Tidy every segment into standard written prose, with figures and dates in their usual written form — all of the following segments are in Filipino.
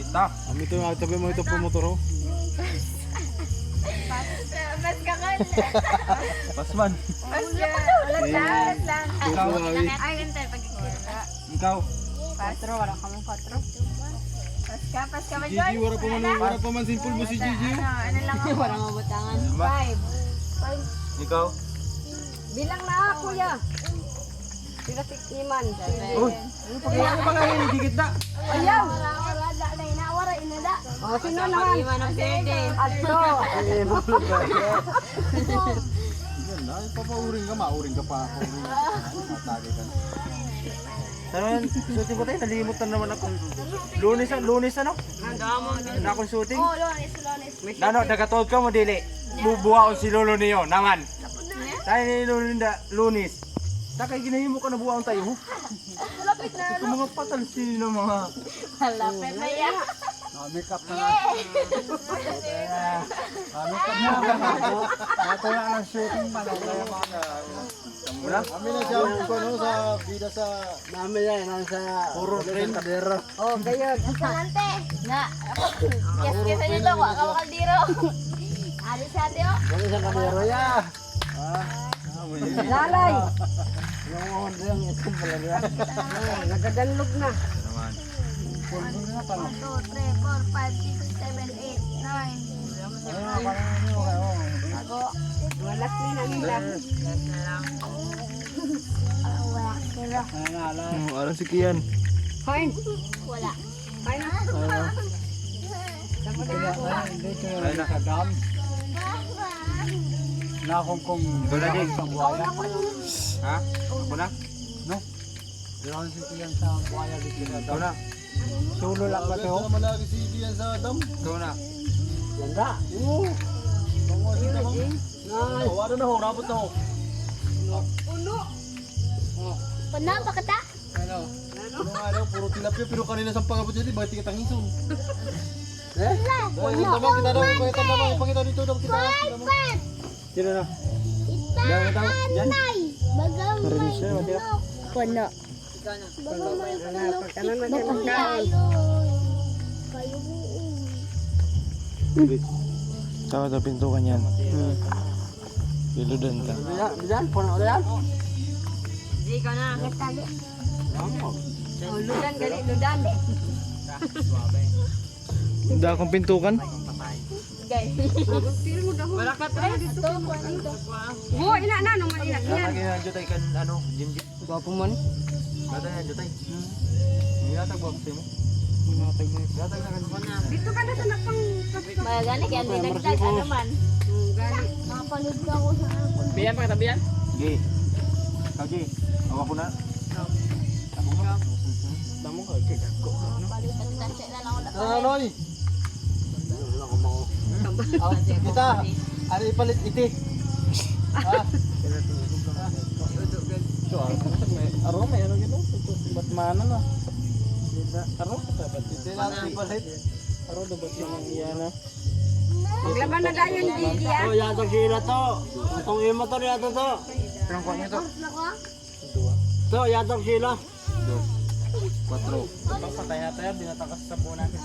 Ta. Kami ito, sabi mo ito promotor ho. Mas kakal. Pasman. Mas kakal. Ulat lang. Ikaw. Ay, hintay pagkikita. Ikaw. 4, wala ka mong 4. Pas ka man, Gigi, wala pa man simple mo si Gigi. Ano lang ako? Parang mabutangan. 5. Ikaw. Bilang na kuya. Sila tikniman. Uy. Ano pa kayo? Digit na. Ayaw. Wala, inada. O, sino naman? Adto. Yan na, papauring ka, mauring ka pa. Matagay ka. Tanan, shooting ko tayo. Nalimot na naman ako. Lunes ano? Na akong shooting. Oh, Lones. Nano, nagatuod ka mo dili. Bubuha ko si Lolo niyo. Naman. Tayo ni Lolo Ninda, Lunes. Takay ginahimo ka na buhaon tayo. Lapit na. Ito mga patal sino mga. Lapit na yan. Make up na nga. Make up na. Ito na ang shooting pa. Muna? Kami na siya sa bida sa... Namin yan, sa... Puro train. Kadero. O, kayo. Salante. Na. Kesa nyo to. Waka kaldiro. Alis sa ate, oh. Kami sa kadero ya. Lalay. Yung yung itong palaga. Nagadanlog na. 1, 2, 3, 4, 5, 6, 7, 8, 9. Ako. Walas ni na nila. Wala. Sila. Alam si Kian. Fine. Wala. Fine na. Dapat na ako. Dito yung nakadam. Na kung Wala din. Ha? Ako na? Diyan si Tiyan sa buhaya dito. Ikaw na. Sulo lang ba ito? Wala malagi si Tiyan sa dam. Ikaw na. Ganda. Oo. Tungo si dam. Nice. Wala na ho, rabot na ho. Panang pakata? Ano? Ano nga daw, puro tilapia pero kanina sa pangabot dito, bakit kita ngison? Eh? Wala. Kita daw, pakita dito daw kita. Sino na? Ita, anay. Bagang may siya, matira. Puno. Kanan na kanan. Kayo. Kayo Tawa sa pintukan yan. Diludan ka. Diyan, puno ulit. Di ka na. Nagtali. O, ludan gali, ludan. Hindi akong pintukan. Guys. Tiro mo daw. Wala ka tayo dito. Ito. Oo, ina na nung ina. Yan. Lagi na jutay kan ano, jinjit. Gwapo man. Kata na jutay. Niyatag ba kasi mo? Yatag na kan. Dito ka na sa napang Magani kaya dinagdag ano man. gali. Napanood ka ako sa ano. Biyan pa kita biyan. Gi. Kau Gi. Awak ko na. Ako na. Damo ka kay dako. Palitan-tanse na lang ako. Anoy. Kita, ano ipalit iti? Ha? Aro may ano gino? Ba't mana na? Aro? Iti lang ipalit. Aro dapat yung iyana. Maglaban na dayon Gigi ah. Oh, yatag sila to. Itong imo to yato to. Perang kuat niya to. To, yatag sila. 4. Patay na tayo, binatakas sa buo natin.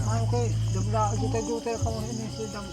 Okay, dagla kita juter ka mo ini si dam.